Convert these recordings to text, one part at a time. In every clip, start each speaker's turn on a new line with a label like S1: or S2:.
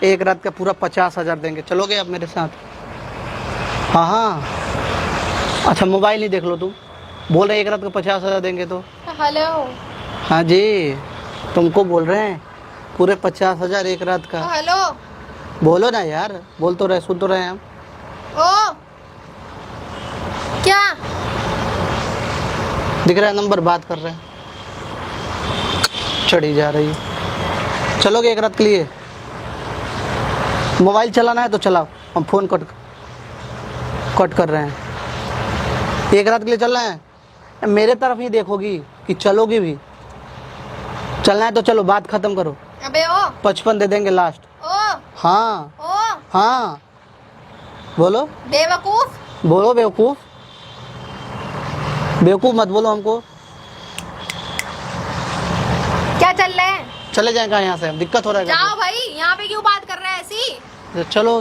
S1: एक रात का पूरा 50,000 देंगे, चलोगे आप मेरे साथ? हाँ हाँ। अच्छा मोबाइल ही देख लो तुम, बोल रहे एक रात का 50,000 देंगे तो।
S2: हेलो।
S1: हाँ जी, तुमको बोल रहे हैं पूरे 50,000 एक रात का।
S2: हेलो।
S1: बोलो ना यार, बोल तो रहे, सुन तो रहे हैं हम।
S2: ओ क्या
S1: दिख रहा है नंबर, बात कर रहे हैं, चढ़ी जा रही है। चलोगे एक रात के लिए? मोबाइल चलाना है तो चलाओ, हम फ़ोन कट कर रहे हैं। एक रात के लिए चलना है, मेरे तरफ ही देखोगी कि चलोगी भी? चलना है तो चलो, बात खत्म करो।
S2: अबे ओ
S1: 55 दे देंगे लास्ट।
S2: ओ
S1: हाँ
S2: ओ
S1: हाँ, बोलो
S2: बेवकूफ।
S1: बोलो, बेवकूफ़ बेवकूफ़ मत बोलो हमको।
S2: क्या चल रहा है?
S1: चले जाए कहाँ यहाँ से, दिक्कत हो रहा है
S2: जाओ भाई, यहाँ पे क्यों बात कर रहा है ऐसी?
S1: तो चलो,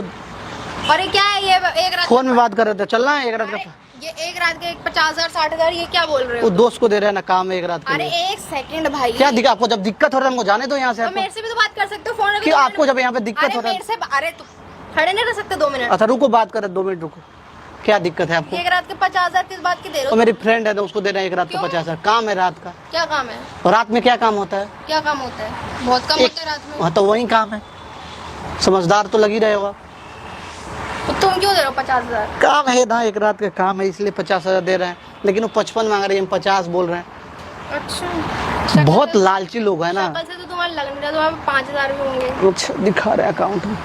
S2: और ये क्या है, ये एक रात
S1: फोन में बात कर रहे थे, चलना है एक रात
S2: अरे,
S1: का।
S2: ये एक रात के 50,000 60,000 ये क्या बोल रहे
S1: वो
S2: हो?
S1: दोस्त को दे रहे हैं ना, काम है एक रात के
S2: अरे
S1: लिए।
S2: एक सेकंड भाई,
S1: क्या दिक्कत आपको? जब दिक्कत हो रहा है हमको जाने दो यहाँ से।
S2: तो
S1: आपको
S2: मेरे से भी तो बात कर सकते हो फोन।
S1: कि आपको जब यहाँ पे दिक्कत हो रहा है।
S2: मेरे से अरे तू खड़े नहीं रह सकते 2 मिनट?
S1: अच्छा रुको, बात कर 2 मिनट रुको। क्या दिक्कत है आपको?
S2: एक रात के 50,000 किस बात की दे रहे
S1: तो
S2: हो?
S1: मेरी फ्रेंड है तो उसको दे रहे हैं एक रात का
S2: क्यों?
S1: 50,000, काम है रात का।
S2: क्या काम है?
S1: और रात में क्या काम होता है?
S2: क्या काम होता है? बहुत कम होता है रात में।
S1: हाँ तो वही काम है, समझदार तो लगी रहे होगा।
S2: तो तुम क्यों दे रहे हो 50,000?
S1: काम है ना, एक रात का काम है इसलिए 50,000 दे रहे हैं, लेकिन वो 55 मांग रही है, हम 50 बोल रहे हैं।
S2: अच्छा,
S1: बहुत लालची लोग है ना।
S2: शक्ल से तो तुम्हारा लग नहीं रहा, तुम्हारे 5,000 भी होंगे।
S1: कुछ दिखा रहे अकाउंट में,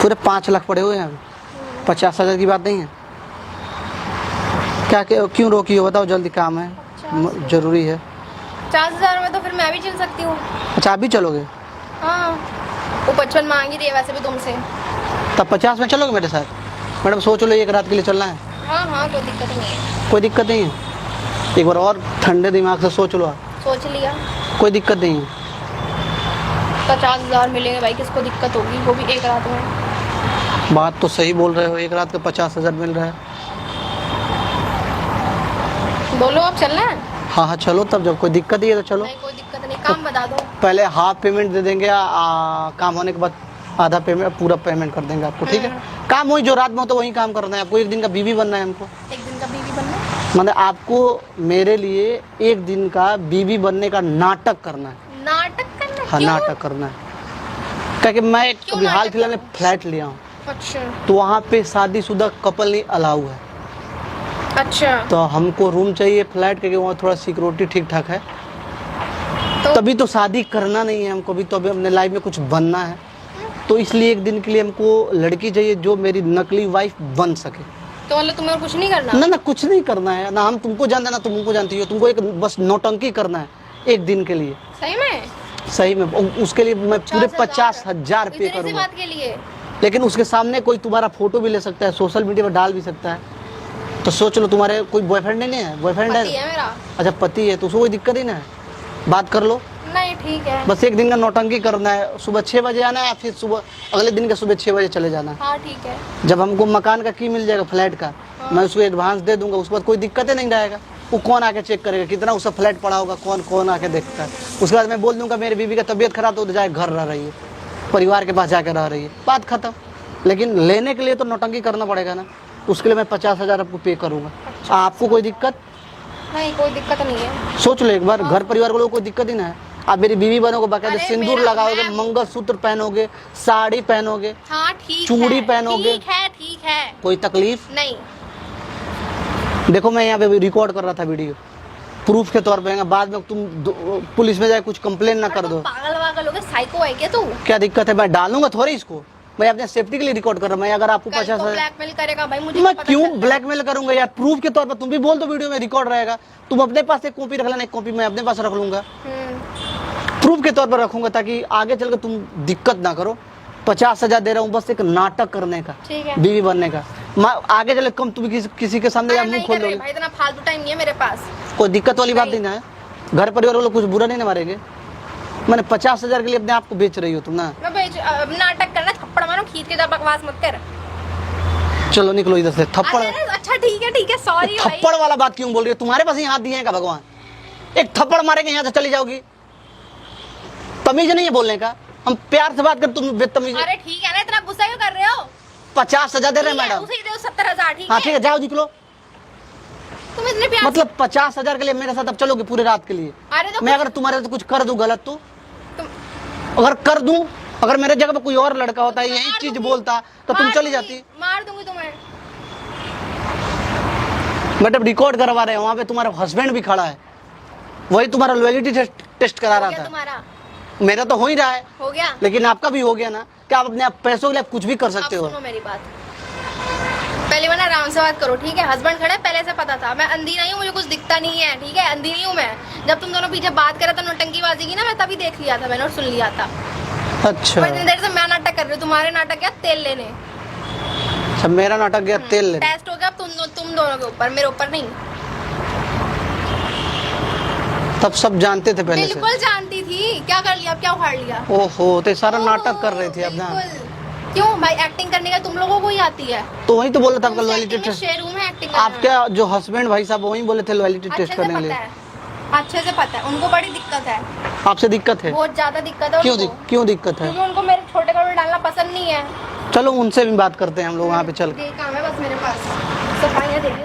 S1: पूरे 5 लाख पड़े हुए हैं। 50,000 की बात नहीं है। क्यों रोकी हो बताओ, जल्दी काम है, जरूरी है।
S2: 50,000 में तो फिर मैं भी चल सकती हूँ।
S1: अच्छा आप भी चलोगे?
S2: हाँ, वो 55 मांग ही रही है वैसे भी तुमसे।
S1: तब 50 में चलोगे मेरे साथ? मैडम सोच लो, एक रात के लिए चलना है।
S2: हाँ हाँ, कोई दिक्कत नहीं है।
S1: कोई दिक्कत नहीं है, एक बार और ठंडे दिमाग से सोच लो आप।
S2: सोच लिया।
S1: कोई दिक्कत नहीं है।
S2: 50,000 मिलेंगे भाई, किसको दिक्कत होगी, वो भी एक रात में।
S1: बात तो सही बोल रहे हो, एक रात का 50,000 मिल रहा है।
S2: बोलो अब चलना है?
S1: हाँ हाँ चलो, तब जब कोई दिक्कत ही है तो चलो।
S2: नहीं कोई दिक्कत नहीं, काम बता दो।
S1: पहले हाफ पेमेंट दे देंगे, काम होने के बाद आधा पेमेंट, पूरा पेमेंट कर देंगे आपको, ठीक है? काम वही जो रात में हो तो वही काम करना है आपको। एक दिन का बीवी बनना है हमको।
S2: एक दिन का बीवी बनना?
S1: मतलब आपको मेरे लिए एक दिन का बीवी बनने का नाटक करना है।
S2: नाटक करना?
S1: हाँ
S2: क्यों?
S1: नाटक करना है, क्योंकि मैं
S2: क्यों
S1: अभी हाल
S2: नाटक
S1: फिलहाल में
S2: करना?
S1: फ्लैट लिया हूँ,
S2: अच्छा
S1: तो वहाँ पे शादीशुदा कपल नहीं अलाउ है।
S2: अच्छा,
S1: तो हमको रूम चाहिए फ्लैट, क्योंकि वहाँ थोड़ा सिक्योरिटी ठीक ठाक है। तभी तो शादी करना नहीं है हमको भी, तो अभी अपने लाइफ में कुछ बनना है, तो इसलिए एक दिन के लिए हमको लड़की चाहिए जो मेरी नकली वाइफ बन सके।
S2: तो मतलब तुम्हें कुछ नहीं करना?
S1: ना ना कुछ नहीं करना है ना, हम तुमको जानते ना, तुम हमको जानती हो। तुमको एक बस नौटंकी करना है एक दिन के लिए।
S2: सही में?
S1: सही में, उसके लिए मैं पूरे 50,000 पे
S2: इतनी सी
S1: करूँगा।
S2: बात के लिए?
S1: लेकिन उसके सामने कोई तुम्हारा फोटो भी ले सकता है, सोशल मीडिया पर डाल भी सकता है। तो सोच लो, तुम्हारे कोई बॉयफ्रेंड नहीं है? बॉयफ्रेंड
S2: पति है मेरा।
S1: अच्छा पति है, तो उसको कोई दिक्कत ही ना है, बात कर लो।
S2: नहीं ठीक है।
S1: बस एक दिन का नौटंकी करना है, सुबह 6 बजे आना है, फिर सुबह अगले दिन का सुबह 6 बजे चले जाना है।
S2: हाँ ठीक है।
S1: जब हमको मकान का की मिल जाएगा फ्लैट का, मैं उसको एडवांस दे दूंगा, उसके बाद कोई दिक्कत ही नहीं रहेगा। वो कौन आके चेक करेगा कितना उसका फ्लैट पड़ा होगा, कौन कौन आके देखता है। उसके बाद मैं बोल दूंगा मेरी बीवी का तबीयत खराब, तो जाए घर रह रही है, परिवार के पास जाकर रह रही है, बात खत्म। लेकिन लेने के लिए तो नौटंकी करना पड़ेगा ना, उसके लिए मैं 50,000 आपको पे करूँगा। आपको कोई दिक्कत?
S2: नहीं कोई दिक्कत नहीं है।
S1: सोच लो एक बार, घर परिवार को लोग कोई दिक्कत ही ना है। आप मेरी बीवी बनोगे, बाकायदा
S2: अरे
S1: सिंदूर
S2: मेरा-
S1: लगाओगे,
S2: मैं-
S1: मंगलसूत्र पहनोगे, साड़ी पहनोगे,
S2: हाँ ठीक
S1: चूड़ी
S2: है,
S1: पहनोगे।
S2: ठीक है।
S1: कोई तकलीफ
S2: नहीं।
S1: देखो मैं यहाँ पे रिकॉर्ड कर रहा था वीडियो, प्रूफ के तौर पे, बाद में तुम पुलिस में जाए कुछ कंप्लेन ना कर दो।
S2: पागल वागल हो गया, साइको है क्या तू?
S1: क्या दिक्कत है? मैं डालूंगा थोड़ी इसको, मैं अपने सेफ्टी के लिए रिकॉर्ड कर रहा हूँ। मैं अगर आपको
S2: कल को
S1: 50,000,
S2: ब्लैकमेल करेगा भाई, मुझे
S1: मैं
S2: पता
S1: क्यों
S2: चल
S1: ब्लैकमेल करूंगा यार? प्रूफ के तौर पर तुम भी बोल दो, वीडियो में रिकॉर्ड रहेगा। तुम अपने पास एक कॉपी रख लेना, एक कॉपी मैं अपने पास रख लूंगा, प्रूफ के तौर पर रखूंगा, ताकि आगे चल के तुम दिक्कत ना करो। 50,000 दे रहा हूँ बस एक नाटक करने का,
S2: ठीक है।
S1: बीवी बनने का। मैं आगे चले कम तुम किसी के सामने
S2: नहीं
S1: मुंह
S2: कर
S1: खोल
S2: रही
S1: दोगे।
S2: भाई, इतना फालतू टाइम नहीं है मेरे पास।
S1: कोई दिक्कत वाली बात नहीं ना है, घर परिवार वालों कुछ बुरा नहीं ना मारेंगे। मैंने 50,000 के लिए अपने आप को बेच रही हो तुम ना।
S2: मैं नाटक करना, थप्पड़ मारो खींच के, जब बकवास मत कर।
S1: चलो निकलो इधर से। थप्पड़,
S2: अरे, अच्छा ठीक है सॉरी भाई।
S1: थप्पड़ वाला बात क्यों बोल रही हो? तुम्हारे पास ही हाथ दिए हैं का भगवान? एक थप्पड़ मारेंगे यहाँ से चली जाओगी। तमीज नहीं है बोलने का, हम प्यार से बात कर, तुम बेतमीज।
S2: अरे ठीक है ना, इतना गुस्सा क्यों कर रहे हो?
S1: 50,000 दे रहे हैं
S2: ठीक है,
S1: मैडम।
S2: उसे दो 70,000, ठीक
S1: हाँ
S2: है?
S1: ठीक है, जाओ निकलो।
S2: तुम इतने प्यार
S1: मतलब 50,000 के लिए मेरे साथ अब चलोगे पूरे रात के लिए?
S2: अरे तो
S1: मैं अगर तुम्हारे से कुछ कर दूं गलत तो,
S2: तुम
S1: अगर कर दूं, अगर मेरे जगह पे कोई और लड़का होता है यही
S2: मार
S1: चीज
S2: दूंगी,
S1: बोलता तो तुम
S2: मार
S1: चली
S2: दूंगी,
S1: जाती।
S2: मार दूंगी तुम्हें।
S1: मैडम रिकॉर्ड करवा रहे हैं, वहाँ पे तुम्हारा हस्बैंड भी खड़ा है, वही तुम्हारा लॉयल्टी टेस्ट करा
S2: हो
S1: रहा
S2: गया
S1: था।
S2: तुम्हारा?
S1: मेरा तो हो ही रहा है,
S2: हो गया?
S1: लेकिन आपका भी हो गया ना, क्या आप अपने आप पैसों के लिए आप कुछ भी कर
S2: अब
S1: सकते हो?
S2: सुनो मेरी बात, पहले मैं ना आराम से बात करो, ठीक है? हस्बैंड खड़ा है, पहले से पता था, मैं अंधी नहीं हूँ, मुझे कुछ दिखता नहीं है, ठीक है? अंधी नहीं हूँ मैं। जब तुम दोनों पीछे बात कर रहे थे नौटंकीबाजी की ना, मैं तभी देख लिया था मैंने और सुन लिया था।
S1: अच्छा
S2: और इतनी देर से मैं नाटक कर रही हूँ, तुम्हारे नाटक क्या तेल लेने।
S1: अच्छा, मेरा नाटक गया तेल लेने।
S2: टेस्ट हो गया अब तुम दोनों के ऊपर, मेरे ऊपर नहीं।
S1: तब सब जानते थे पहले से?
S2: बिल्कुल जानती थी, क्या कर लिया, अब क्या उखाड़ लिया?
S1: ओहो, तो सारा नाटक कर रहे थे अब ना।
S2: बिल्कुल। क्यों भाई, एक्टिंग करने का तुम लोगों को ही आती है।
S1: तो वही तो बोला था आपका लॉयल्टी टेस्ट।
S2: शेयर हूँ मैं एक्टिंग
S1: आपके जो हस्बैंड भाई साहब वही बोले थे लॉयल्टी टेस्ट करने के लिए।
S2: अच्छे से पता है, उनको बड़ी दिक्कत है,
S1: आपसे दिक्कत है?
S2: बहुत ज्यादा दिक्कत है उनको।
S1: क्यों दिक्कत है?
S2: क्योंकि उनको मेरे छोटे कपड़े डालना पसंद नहीं है।
S1: चलो उनसे भी बात करते हैं हम लोग वहाँ पे चल के।
S2: ये काम है बस मेरे पास, सफाइयाँ देखिए।